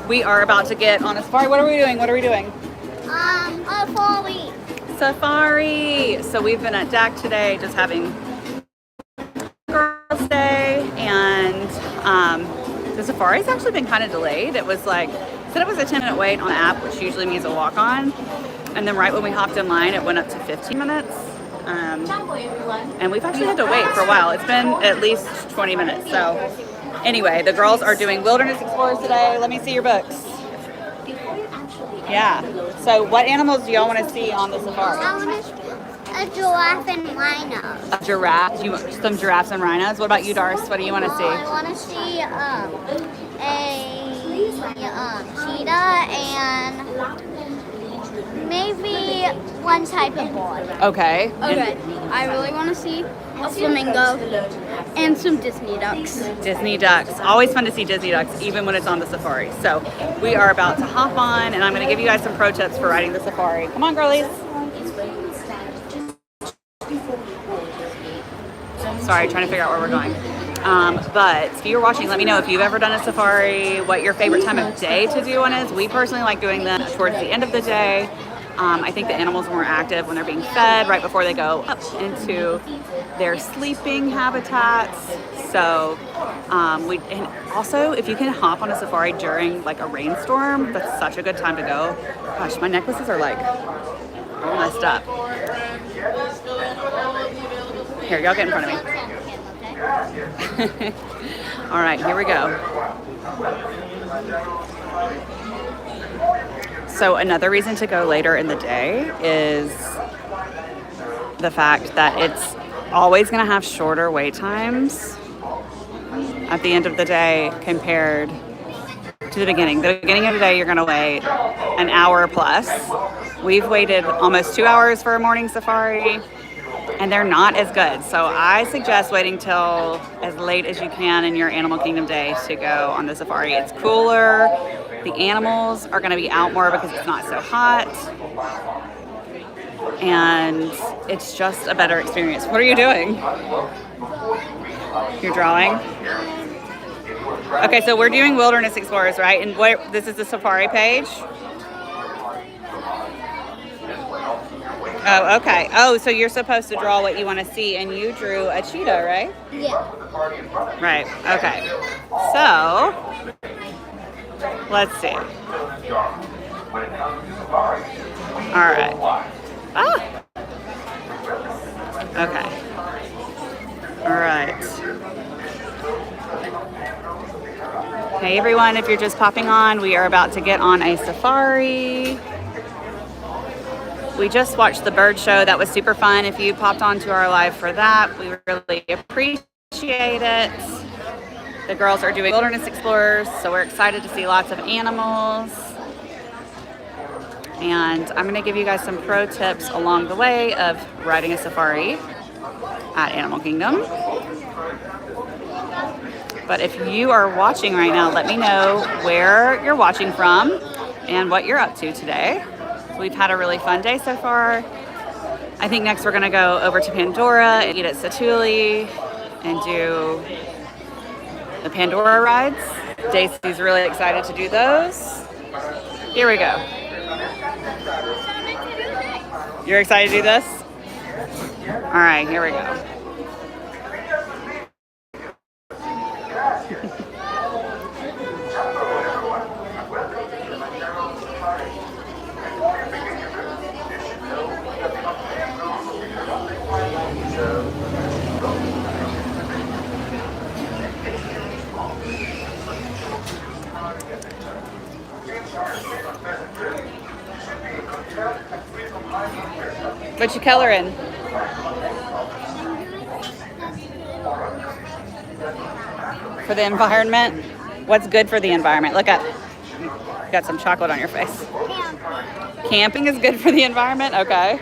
We are about to get on a safari. What are we doing? What are we doing? A 4-week. Safari. So we've been at DAC today, just having Girls' Day, and the safari's actually been kind of delayed. It was like, said it was a 10-minute wait on the app, which usually means a walk-on. And then right when we hopped in line, it went up to 15 minutes. And we've actually had to wait for a while. It's been at least 20 minutes. So anyway, the girls are doing Wilderness Explorers today. Let me see your books. Yeah. So what animals do y'all want to see on the safari? I want a giraffe and rhino. A giraffe? Some giraffes and rhinos? What about you, Darce? What do you want to see? I want to see a cheetah and maybe one type of bird. Okay. Okay, I really want to see a flamingo and some Disney ducks. Disney ducks. Always fun to see Disney ducks, even when it's on the safari. So we are about to hop on, and I'm going to give you guys some pro tips for riding the safari. Come on, girlies. Sorry, trying to figure out where we're going. But if you're watching, let me know if you've ever done a safari, what your favorite time of day to do one is. We personally like doing them towards the end of the day. I think the animals are more active when they're being fed right before they go up into their sleeping habitats. So and also if you can hop on a safari during like a rainstorm, that's such a good time to go. Gosh, my necklaces are like all messed up. Here, y'all get in front of me. All right, here we go. So another reason to go later in the day is the fact that it's always going to have shorter wait times at the end of the day compared to the beginning. The beginning of the day, you're going to wait an hour plus. We've waited almost 2 hours for a morning safari, and they're not as good. So I suggest waiting till as late as you can in your Animal Kingdom day to go on the safari. It's cooler. The animals are going to be out more because it's not so hot. And it's just a better experience. What are you doing? You're drawing? Okay, so we're doing Wilderness Explorers, right? And this is the safari page? Oh, okay. Oh, so you're supposed to draw what you want to see, and you drew a cheetah, right? Yeah. Right, okay. So, let's see. All right. Ah! Okay. All right. Hey everyone, if you're just popping on, we are about to get on a safari. We just watched the bird show. That was super fun. If you popped onto our live for that, we really appreciate it. The girls are doing Wilderness Explorers, so we're excited to see lots of animals. And I'm going to give you guys some pro tips along the way of riding a safari at Animal Kingdom. But if you are watching right now, let me know where you're watching from and what you're up to today. We've had a really fun day so far. I think next we're going to go over to Pandora and eat at Satuli and do the Pandora rides. Daisy's really excited to do those. Here we go. You're excited to do this? All right, here we go. What you coloring? For the environment? What's good for the environment? Look up. You got some chocolate on your face. Camping is good for the environment? Okay.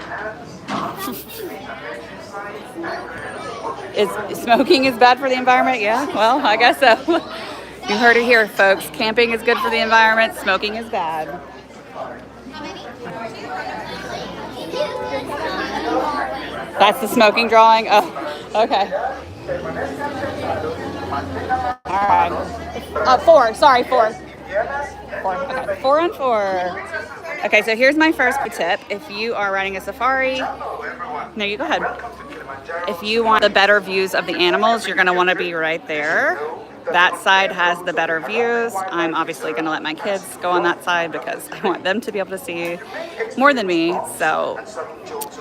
Is smoking is bad for the environment? Yeah, well, I guess so. You heard it here, folks. Camping is good for the environment. Smoking is bad. That's the smoking drawing? Oh, okay. All right. 4. Sorry, 4. 4. Okay, 4 on 4. Okay, so here's my first tip. If you are riding a safari, no, you go ahead. If you want the better views of the animals, you're gonna wanna be right there. That side has the better views. I'm obviously gonna let my kids go on that side because I want them to be able to see more than me. So,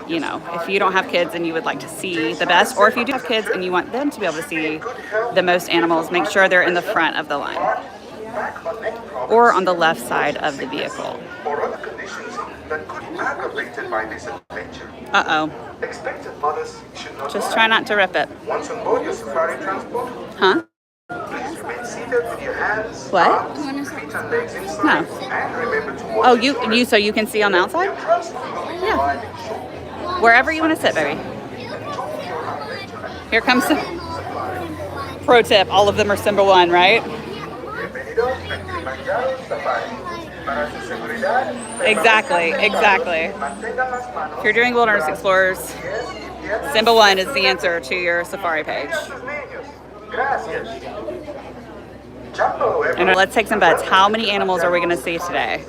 you know, if you don't have kids and you would like to see the best, or if you do have kids and you want them to be able to see the most animals, make sure they're in the front of the line or on the left side of the vehicle. Uh-oh. Just try not to rip it. Huh? What? No. Oh, so you can see on the outside? Yeah. Wherever you want to sit, baby. Here comes the pro tip. All of them are symbol 1, right? Exactly. If you're doing Wilderness Explorers, symbol 1 is the answer to your safari page. And let's take some bets. How many animals are we going to see today?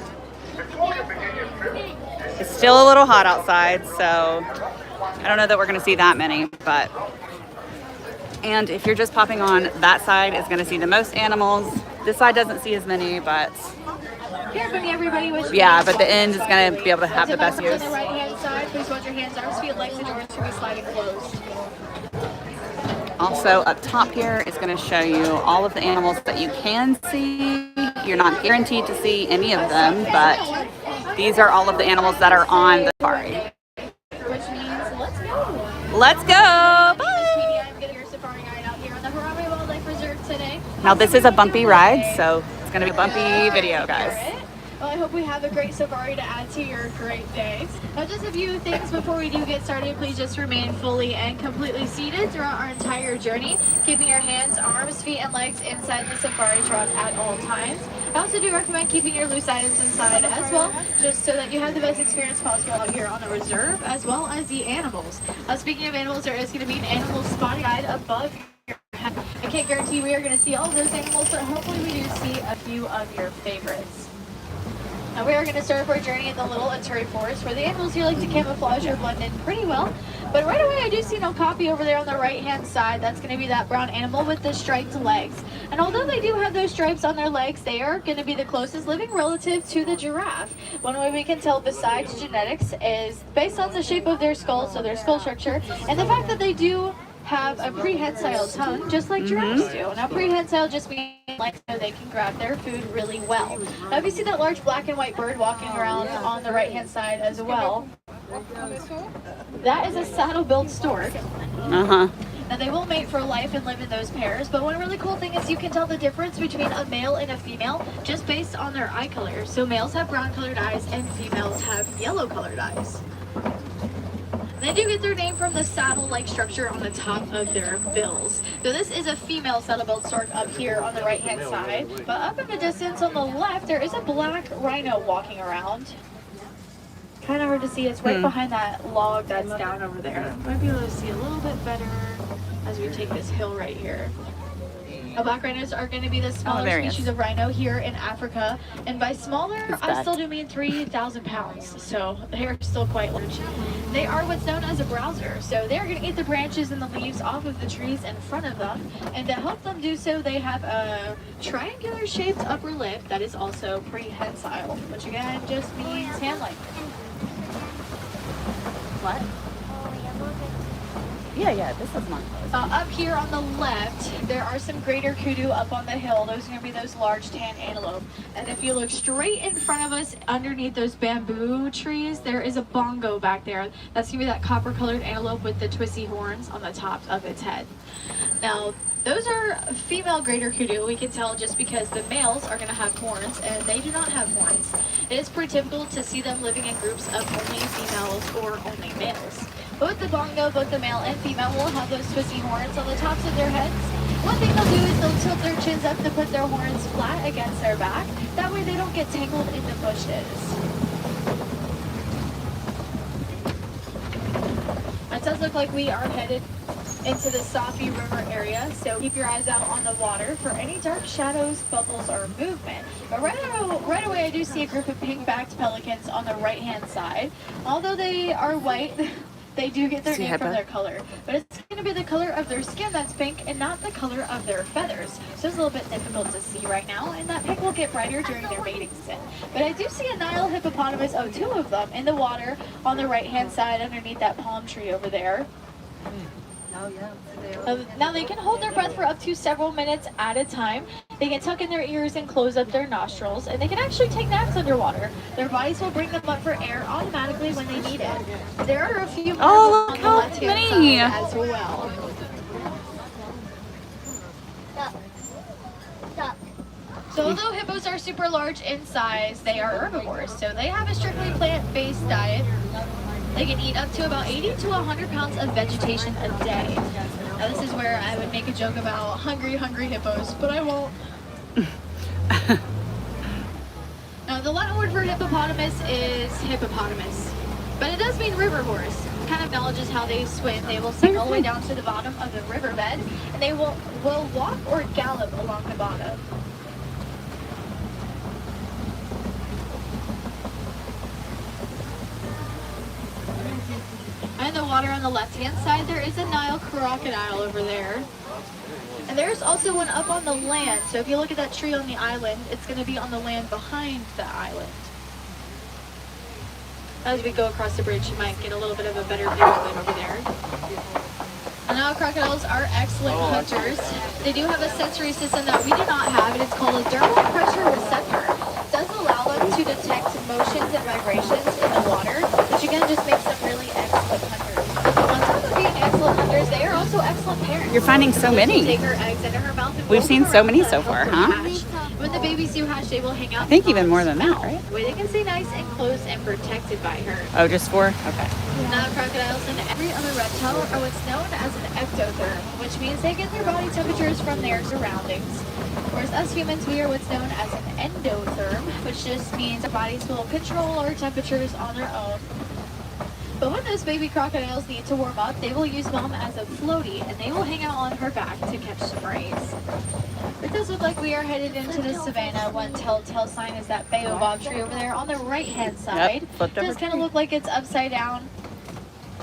It's still a little hot outside, so I don't know that we're going to see that many, but... And if you're just popping on, that side is going to see the most animals. This side doesn't see as many, but... Yeah, but the end is going to be able to have the best views. On the right-hand side, please hold your hands, arms, feet, legs, and doors to be sliding closed. Also, up top here is going to show you all of the animals that you can see. You're not guaranteed to see any of them, but these are all of the animals that are on the safari. Which means, let's go. Let's go! Bye! I'm getting your safari guide out here on the Harambe Wildlife Reserve today. Now, this is a bumpy ride, so it's going to be a bumpy video, guys. Well, I hope we have a great safari to add to your great day. Now, just a few things before we do get started. Please just remain fully and completely seated throughout our entire journey, keeping your hands, arms, feet, and legs inside the safari truck at all times. I also do recommend keeping your loose items inside as well, just so that you have the best experience possible out here on the reserve, as well as the animals. Speaking of animals, there is going to be an animal spot guide above your head. I can't guarantee we are going to see all of those animals, but hopefully we do see a few of your favorites. Now we are going to start our journey in the Little Aturi Forest, where the animals here like to camouflage or blend in pretty well. But right away I do see no copy over there on the right hand side. That's going to be that brown animal with the striped legs. And although they do have those stripes on their legs, they are going to be the closest living relative to the giraffe. One way we can tell besides genetics is based on the shape of their skull, so their skull structure, and the fact that they do have a prehensile tongue, just like giraffes do. Now, prehensile just means like so they can grab their food really well. Now, if you see that large black and white bird walking around on the right-hand side as well, that is a saddle-billed stork. Now, they will mate for life and live in those pairs, but one really cool thing is you can tell the difference between a male and a female just based on their eye color. So males have brown-colored eyes and females have yellow-colored eyes. They do get their name from the saddle-like structure on the top of their bills. So this is a female saddle-billed stork up here on the right-hand side. But up in the distance on the left, there is a black rhino walking around. Kind of hard to see. It's right behind that log that's down over there. Might be able to see a little bit better as we take this hill right here. Black rhinos are going to be the smaller species of rhino here in Africa. And by smaller, I still do mean 3,000 pounds. So they are still quite large. They are what's known as a browser. So they're going to eat the branches and the leaves off of the trees in front of them. And to help them do so, they have a triangular shaped upper lip that is also prehensile, which again just means hand-like. What? Yeah, this is mine. Up here on the left, there are some greater kudu up on the hill. Those are going to be those large tan antelope. And if you look straight in front of us, underneath those bamboo trees, there is a bongo back there. That's going to be that copper-colored antelope with the twisty horns on the top of its head. Now, those are female greater kudu. We can tell just because the males are going to have horns and they do not have horns. It is pretty typical to see them living in groups of only females or only males. Both the bongo, both the male and female, will have those twisty horns on the tops of their heads. One thing they'll do is they'll tilt their chins up to put their horns flat against their back. That way they don't get tangled in the bushes. It does look like we are headed into the Safi River area, so keep your eyes out on the water for any dark shadows, bubbles, or movement. But right away, I do see a group of pink-backed pelicans on the right-hand side. Although they are white, they do get their name from their color. But it's going to be the color of their skin that's pink and not the color of their feathers. So it's a little bit difficult to see right now, and that pink will get brighter during their mating season. But I do see a Nile hippopotamus, two of them, in the water on the right-hand side underneath that palm tree over there. Now they can hold their breath for up to several minutes at a time. They can tuck in their ears and close up their nostrils, and they can actually take naps underwater. Their bodies will bring them up for air automatically when they need it. There are a few more on the left-hand side as well. So although hippos are super large in size, they are herbivores, so they have a strictly plant-based diet. They can eat up to about 80 to 100 pounds of vegetation a day. Now this is where I would make a joke about hungry hippos, but I won't. Now the Latin word for hippopotamus is hippopotamus, but it does mean river horse. It kind of acknowledges how they swim. They will sink all the way down to the bottom of the riverbed, and they will walk or gallop along the bottom. And the water on the left-hand side, there is a Nile crocodile over there. And there's also one up on the land. So if you look at that tree on the island, it's going to be on the land behind the island. As we go across the bridge, you might get a little bit of a better view of it over there. And Nile crocodiles are excellent hunters. They do have a sensory system that we do not have, and it's called a dermal pressure receptor. It does allow them to detect motions and vibrations in the water, which again just makes them really excellent hunters. On top of being excellent hunters, they are also excellent parents. You're finding so many. Take her eggs into her mouth and We've seen so many so far, huh? When the babies do hatch, they will hang out. I think even more than that, right? Where they can stay nice and close and protected by her. Oh, just 4? Okay. Nile crocodiles and every other reptile are what's known as an ectotherm, which means they get their body temperatures from their surroundings. Whereas us humans, we are what's known as an endotherm, which just means our bodies will control our temperatures on their own. But when those baby crocodiles need to warm up, they will use mom as a floaty, and they will hang out on her back to catch some rays. It does look like we are headed into the savannah. One telltale sign is that baobab tree over there on the right-hand side. It does kind of look like it's upside down.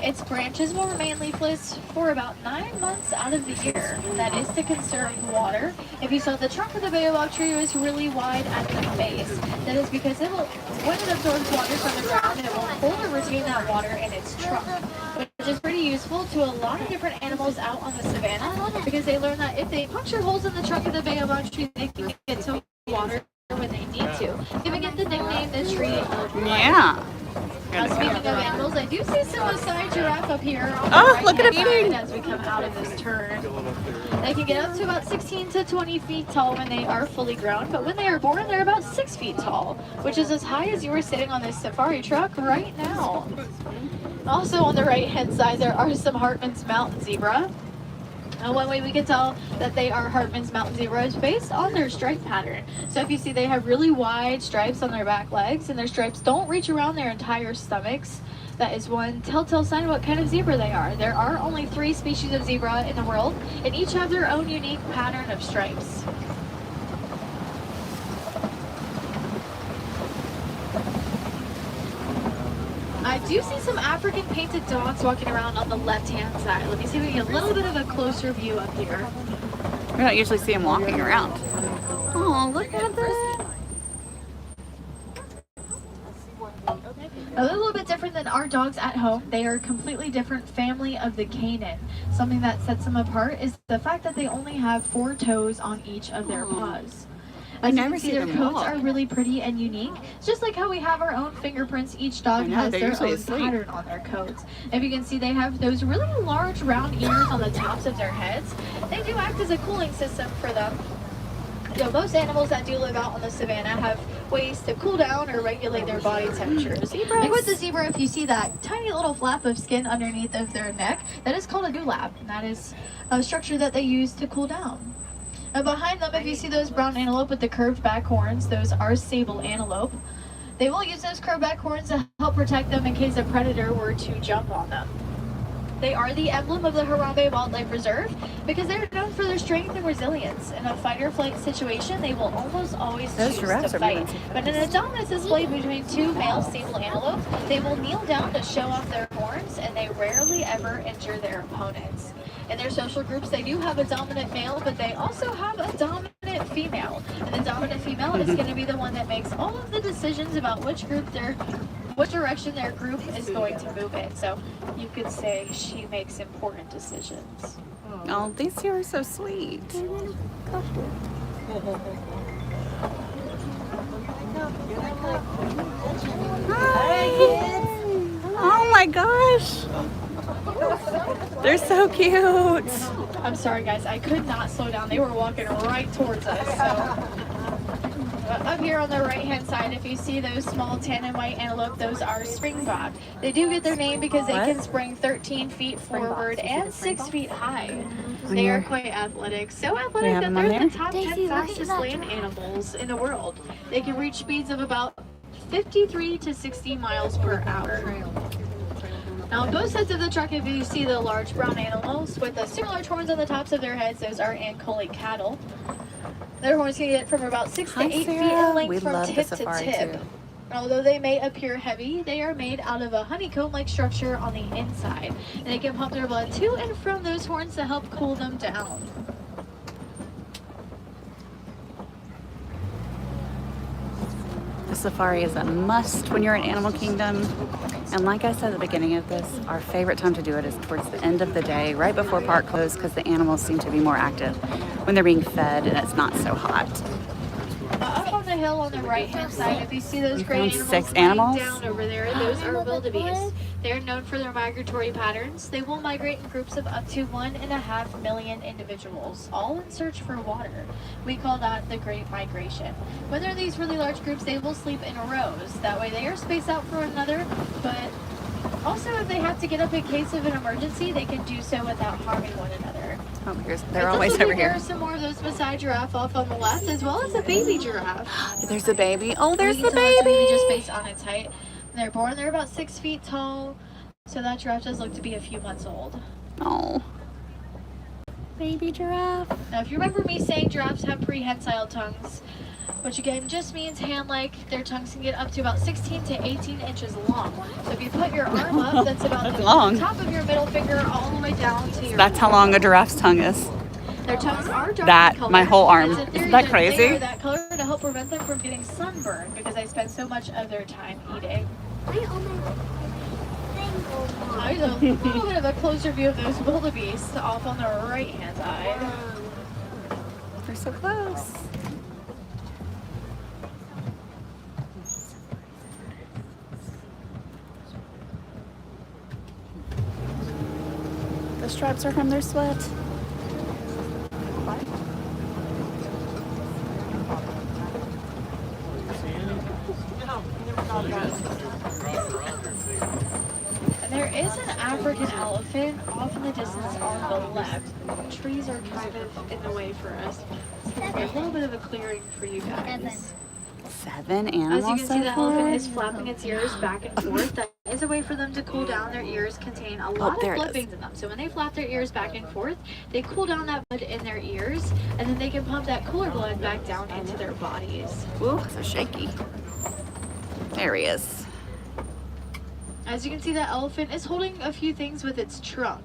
Its branches will remain leafless for about 9 months out of the year. That is to conserve water. If you saw the trunk of the baobab tree was really wide at the base, that is because when it absorbs water from the ground, it will hold or retain that water in its trunk, which is pretty useful to a lot of different animals out on the savannah, because they learn that if they puncture holes in the trunk of the baobab tree, they can get to water when they need to. Even get the nickname the tree of life. Yeah. Speaking of animals, I do see some Maasai giraffe up here on the look at it eating as we come out of this turn. They can get up to about 16 to 20 feet tall when they are fully grown, but when they are born, they're about 6 feet tall, which is as high as you were sitting on this safari truck right now. Also on the right-hand side, there are some Hartman's mountain zebra. And one way we can tell that they are Hartman's mountain zebra is based on their stripe pattern. So if you see, they have really wide stripes on their back legs, and their stripes don't reach around their entire stomachs. That is one telltale sign of what kind of zebra they are. There are only 3 species of zebra in the world, and each have their own unique pattern of stripes. I do see some African painted dogs walking around on the left-hand side. Let me see if we can get a little bit of a closer view up here. We don't usually see them walking around. Oh, look at that. A little bit different than our dogs at home. They are a completely different family of the canine. Something that sets them apart is the fact that they only have 4 toes on each of their paws. As you can see, their coats are really pretty and unique. It's just like how we have our own fingerprints. Each dog has their own pattern on their coats. If you can see, they have those really large round ears on the tops of their heads. They do act as a cooling system for them. You know, most animals that do live out on the savannah have ways to cool down or regulate their body temperatures. Like with the zebra, if you see that tiny little flap of skin underneath of their neck, that is called a dewlap, and that is a structure that they use to cool down. And behind them, if you see those brown antelope with the curved back horns, those are sable antelope. They will use those curved back horns to help protect them in case a predator were to jump on them. They are the emblem of the Harambe Wildlife Reserve because they're known for their strength and resilience. In a fight or flight situation, they will almost always Those choose giraffes to are fight. moving too But in a dominance display between two male sable antelope, they will kneel down to show off their horns, and they rarely ever injure their opponents. In their social groups, they do have a dominant male, but they also have a dominant female. And the dominant female is going to be the one that makes all of the decisions about which direction their group is going to move in. So you could say she makes important decisions. Oh, these two are so sweet. Hi. Oh my gosh. They're so cute. I'm sorry, guys. I could not slow down. They were walking right towards us. So up here on the right-hand side, if you see those small tan and white antelope, those are springbok. They do get their name because they can spring 13 feet forward and 6 feet high. They are quite athletic. So athletic that they're the top 10 fastest land animals in the world. They can reach speeds of about 53 to 60 miles per hour. Now on both sides of the truck, if you see the large brown animals with the super large horns on the tops of their heads, those are Ankole cattle. Their horns can get from about 6 to 8 feet in length from tip to tip. Although they may appear heavy, they are made out of a honeycomb-like structure on the inside. And they can pump their blood to and from those horns to help cool them down. The safari is a must when you're in Animal Kingdom. And like I said at the beginning of this, our favorite time to do it is towards the end of the day, right before park close, because the animals seem to be more active when they're being fed and it's not so hot. Up on the hill on the right-hand side, if you see those gray animals, 6 animals down over there, those are wildebeest. They're known for their migratory patterns. They will migrate in groups of up to 1.5 million individuals, all in search for water. We call that the Great Migration. When they're in these really large groups, they will sleep in rows. That way they are spaced out from one another, but also if they have to get up in case of an emergency, they can do so without harming one another. Oh, they're always over here. There are some more of those beside giraffe off on the left, as well as a baby giraffe. There's a baby. Oh, there's the Baby baby. just based on its height. When they're born, they're about 6 feet tall, so that giraffe does look to be a few months old. Oh, baby giraffe. Now, if you remember me saying giraffes have prehensile tongues, which again just means hand-like, their tongues can get up to about 16 to 18 inches long. So if you put your arm up, that's about That's the long. top of your middle finger all the way down to your That's how long a giraffe's tongue is. Their tongues are dark That, in color. my whole arm. It's a theory Isn't that They crazy? are that color to help prevent them from getting sunburned because they spend so much of their time eating. There's a little bit of a closer view of those wildebeest off on the right-hand side. They're so close. The stripes are from their sweat. And there is an African elephant off in the distance on the left. The trees are kind of in the way for us. A little bit of a clearing for you guys. 7 animals. As you can see, the so far. elephant is flapping its ears back and forth. That is a way for them to cool down. Their ears contain a lot of there it blood is. veins in them. So when they flap their ears back and forth, they cool down that blood in their ears, and then they can pump that cooler blood back down into their bodies. Ooh, so shaky. There he is. As you can see, that elephant is holding a few things with its trunk.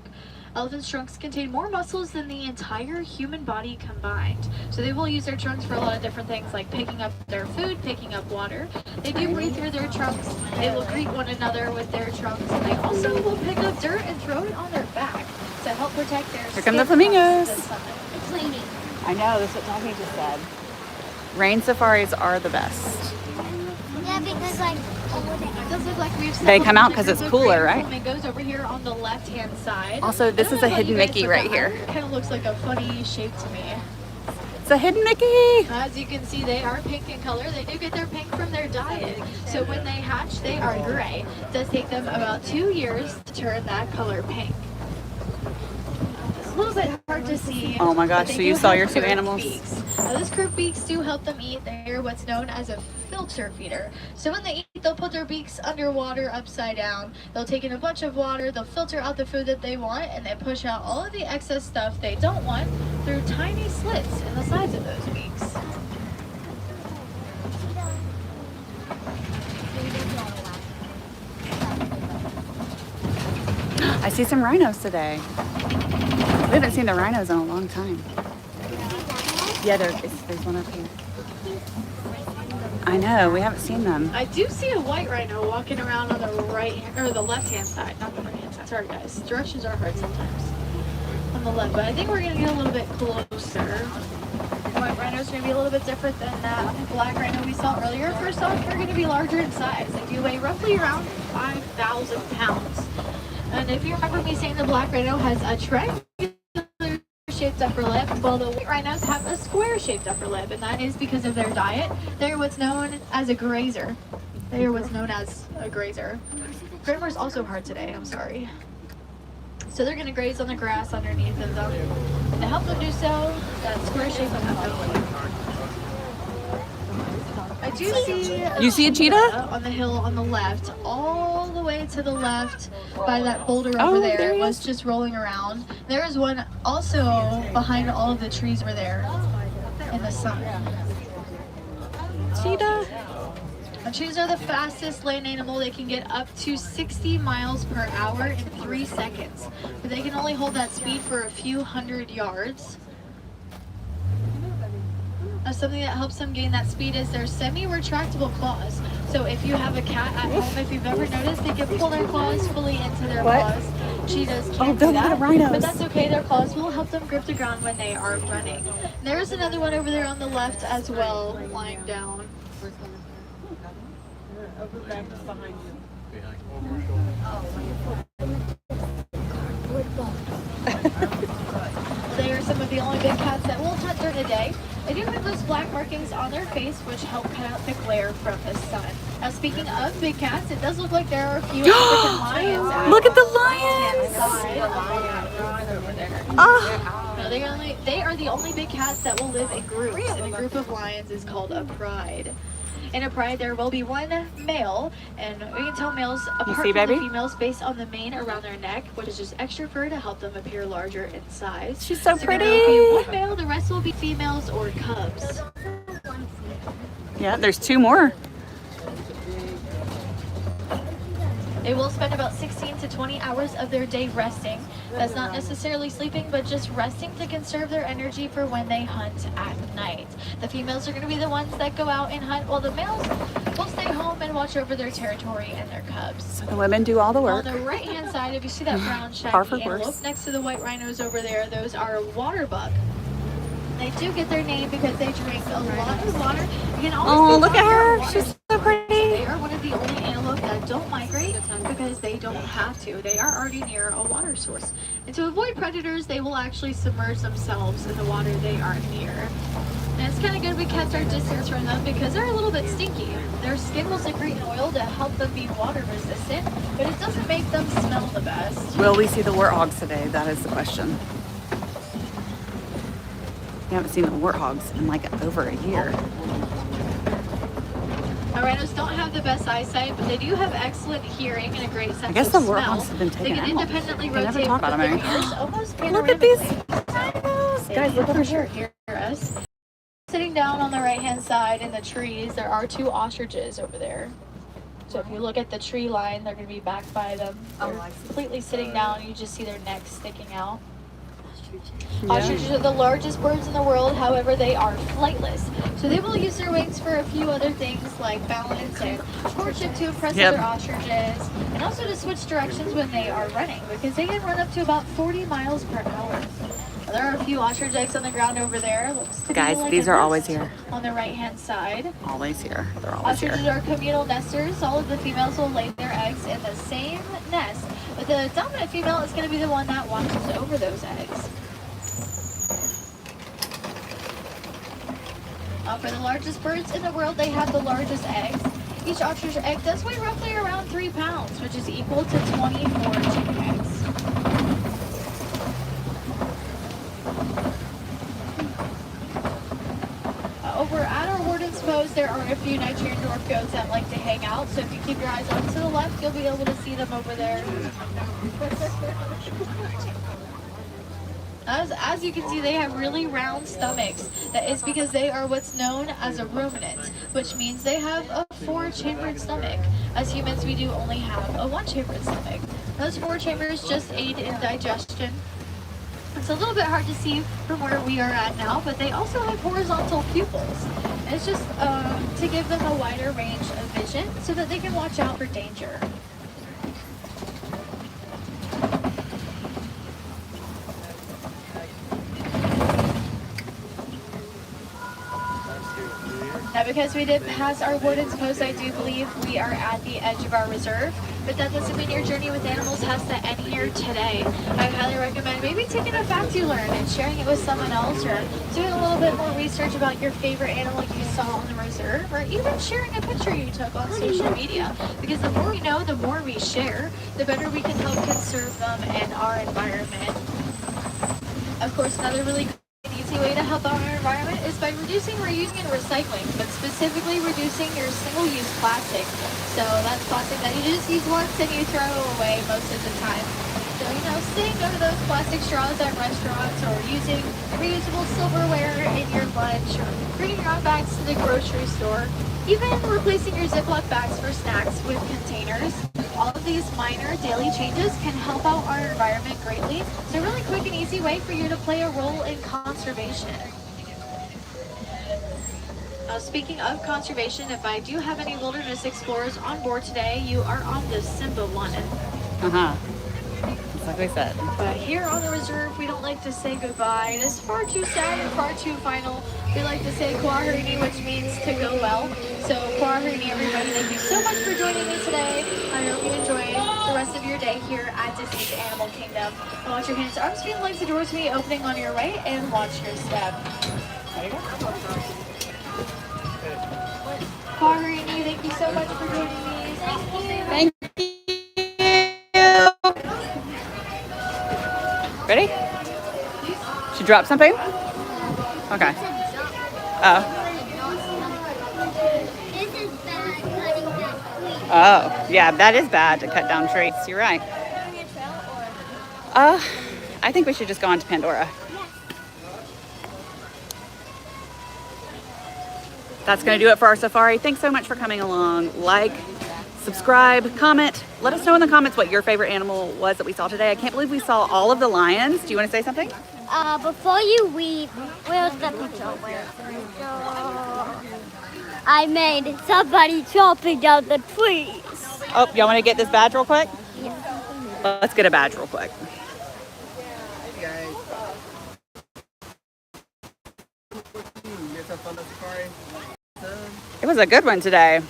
Elephants' trunks contain more muscles than the entire human body combined. So they will use their trunks for a lot of different things like picking up their food, picking up water. They do breathe through their trunks. They will greet one another with their trunks. And they also will pick up dirt and throw it on their back to help protect their Here come the skin from flamingos. the sun. It's raining. I know, that's what Tommy just said. Rain safaris are the best. Yeah, because like over there. It does look like we've They come out settled 'cause it's on a cooler, group of right? Flamingos over here on the left-hand side. Also, this is a hidden Mickey right here. Kind of looks like a funny shape to me. It's a hidden Mickey. As you can see, they are pink in color. They do get their pink from their diet. So when they hatch, they are gray. It does take them about 2 years to turn that color pink. It's a little bit hard hard to see. Oh my gosh, but they so you do saw have your two curved animals? Beaks. Now, those curved beaks do help them eat. They're what's known as a filter feeder. So when they eat, they'll put their beaks underwater, upside down. They'll take in a bunch of water, they'll filter out the food that they want, and they push out all of the excess stuff they don't want through tiny slits in the sides of those beaks. I see some rhinos today. We haven't seen the rhinos in a long time. Yeah, there's one up here. I know, we haven't seen them. I do see a white rhino walking around on the right or the left hand side, not the right hand side. Sorry guys, directions are hard sometimes. On the left, but I think we're gonna get a little bit closer. The white rhinos are gonna be a little bit different than that black rhino we saw earlier. First off, they're gonna be larger in size. They do weigh roughly around 5,000 pounds. And if you remember me saying the black rhino has a triangular shaped upper lip, while the white rhinos have a square shaped upper lip, and that is because of their diet. They're what's known as a grazer. They are what's known as a grazer. Grammar is also hard today, I'm sorry. So they're going to graze on the grass underneath of them. And to help them do so, that square shape of upper lip. I do see You see a cheetah? on the hill on the left, all the way to the left by that boulder over Oh, there. there It he was is. just rolling around. There is one also behind all of the trees were there in the sun. Cheetah. Now, cheetahs are the fastest land animal. They can get up to 60 miles per hour in 3 seconds, but they can only hold that speed for a few hundred yards. Something that helps them gain that speed is their semi-retractable claws. So if you have a cat at home, if you've ever noticed, they can pull their claws fully into their paws. Cheetahs can't do don't that, let rhinos. but that's okay. Their claws will help them grip the ground when they are running. There's another one over there on the left as well, lying down. They are some of the only big cats that will hunt during the day. They do have those black markings on their face, which help cut out the glare from the sun. Now, speaking of big cats, it does look like there are a few African lions. Look at the lions! Ah. No, they are the only big cats that will live in groups, and a group of lions is called a pride. In a pride, there will be one male, and we can tell males apart see, from the baby? females based on the mane around their neck, which is just extra fur to help them appear larger in size. She's so There pretty. will be one male, the rest will be females or cubs. Yeah, there's two more. They will spend about 16 to 20 hours of their day resting. That's not necessarily sleeping, but just resting to conserve their energy for when they hunt at night. The females are going to be the ones that go out and hunt, while the males will stay home and watch over their territory and their cubs. So the women do all the work. On the right-hand side, if you see that brown Par for shaggy antelope course. next to the white rhinos over there, those are water buck. They do get their name because they drink a lot of water. You can always Oh, be look at found her. around She's water. so pretty. They are one of the only antelope that don't migrate because they don't have to. They are already near a water source. And to avoid predators, they will actually submerge themselves in the water they are near. And it's kind of good we kept our distance from them because they're a little bit stinky. Their skin will secrete an oil to help them be water resistant, but it doesn't make them smell the best. Will we see the warthogs today? That is the question. We haven't seen the warthogs in like over a year. Our rhinos don't have the best eyesight, but they do have excellent hearing and a great sense I guess of the smell. warthogs have been They taken can out. independently They never rotate talk with about their them ears almost Look at these panoramically. rhinos. They Guys, look can over for sure here. hear us. Sitting down on the right-hand side in the trees, there are two ostriches over there. So if you look at the tree line, they're going to be back by them. They're completely sitting down. You just see their necks sticking out. Ostriches are the largest birds in the world, however, they are flightless. So they will use their wings for a few other things like balance and courtship to impress other ostriches, and also to switch directions when they are running, because they can run up to about 40 miles per hour. There are a few ostrich eggs on the ground over there. Looks to be Guys, like these a are always nest here. on the right-hand side. Always here. They're always Ostriches here. are communal nesters. All of the females will lay their eggs in the same nest, but the dominant female is going to be the one that watches over those eggs. For the largest birds in the world, they have the largest eggs. Each ostrich egg does weigh roughly around 3 pounds, which is equal to 24 chicken eggs. those, there are a few Nigerian dwarf goats that like to hang out. So if you keep your eyes on to the left, you'll be able to see them over there. As you can see, they have really round stomachs. That is because they are what's known as a ruminant, which means they have a 4-chambered stomach. As humans, we do only have a 1-chambered stomach. Those 4 chambers just aid in digestion. It's a little bit hard to see from where we are at now, but they also have horizontal pupils. And it's just to give them a wider range of vision so that they can watch out for danger. Now, because we did pass our warden's post, I do believe we are at the edge of our reserve, but that doesn't mean your journey with animals has to end here today. I highly recommend maybe taking a fact you learned and sharing it with someone else, or doing a little bit more research about your favorite animal you saw on the reserve, or even sharing a picture you took on social media. Because the more we know, the more we share, the better we can help conserve them and our environment. Of course, another really easy way to help out our environment is by reducing, reusing, and recycling, but specifically reducing your single-use plastic. So that's plastic that you just use once and you throw away most of the time. So, saying no to those plastic straws at restaurants, or using reusable silverware in your lunch, or bringing your own bags to the grocery store, even replacing your Ziploc bags for snacks with containers. All of these minor daily changes can help out our environment greatly. It's a really quick and easy way for you to play a role in conservation. Now, speaking of conservation, if I do have any wilderness explorers on board today, you are on the Simba one. Like we said. But here on the reserve, we don't like to say goodbye. It is far too sad and far too final. We like to say Kwaherini, which means to go well. So Kwaherini, everybody, thank you so much for joining me today. I hope you enjoy the rest of your day here at Disney's Animal Kingdom. And watch your hands, arms, feet, and legs, the doors to be opening on your right, and watch your step. Kwaherini, thank you so much for joining me. Thank you. Ready? She dropped something? Okay. Oh, yeah, that is bad to cut down trees. You're right. I think we should just go on to Pandora. That's going to do it for our safari. Thanks so much for coming along. Like, subscribe, comment. Let us know in the comments what your favorite animal was that we saw today. I can't believe we saw all of the lions. Do you want to say something? Before you leave, where's the picture? I made somebody chopping down the trees. Oh, y'all want to get this badge real quick? Yeah. Let's get a badge real quick. Hey guys. You guys have fun at safari? It was a good one today.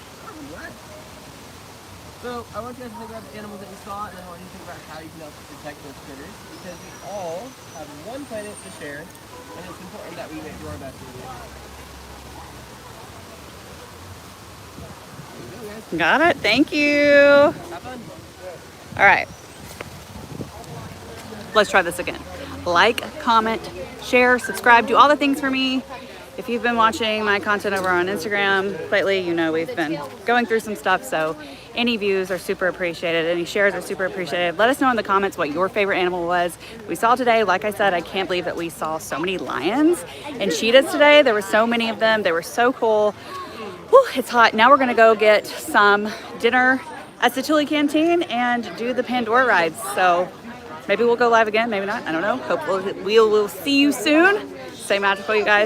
So I want you guys to think about the animals that you saw, and I want you to think about how you can help protect those critters, because we all have one planet to share, and it's important that we do our best to do it. Got it. Thank you. Have fun. All right. Let's try this again. Like, comment, share, subscribe, do all the things for me. If you've been watching my content over on Instagram lately, you know we've been going through some stuff, so any views are super appreciated, any shares are super appreciated. Let us know in the comments what your favorite animal was. We saw today, like I said, I can't believe that we saw so many lions and cheetahs today. There were so many of them. They were so cool. Whew, it's hot. Now we're gonna go get some dinner at Satuli Canteen and do the Pandora rides. So maybe we'll go live again, maybe not, I don't know. Hopefully we will see you soon. Stay magical, you guys.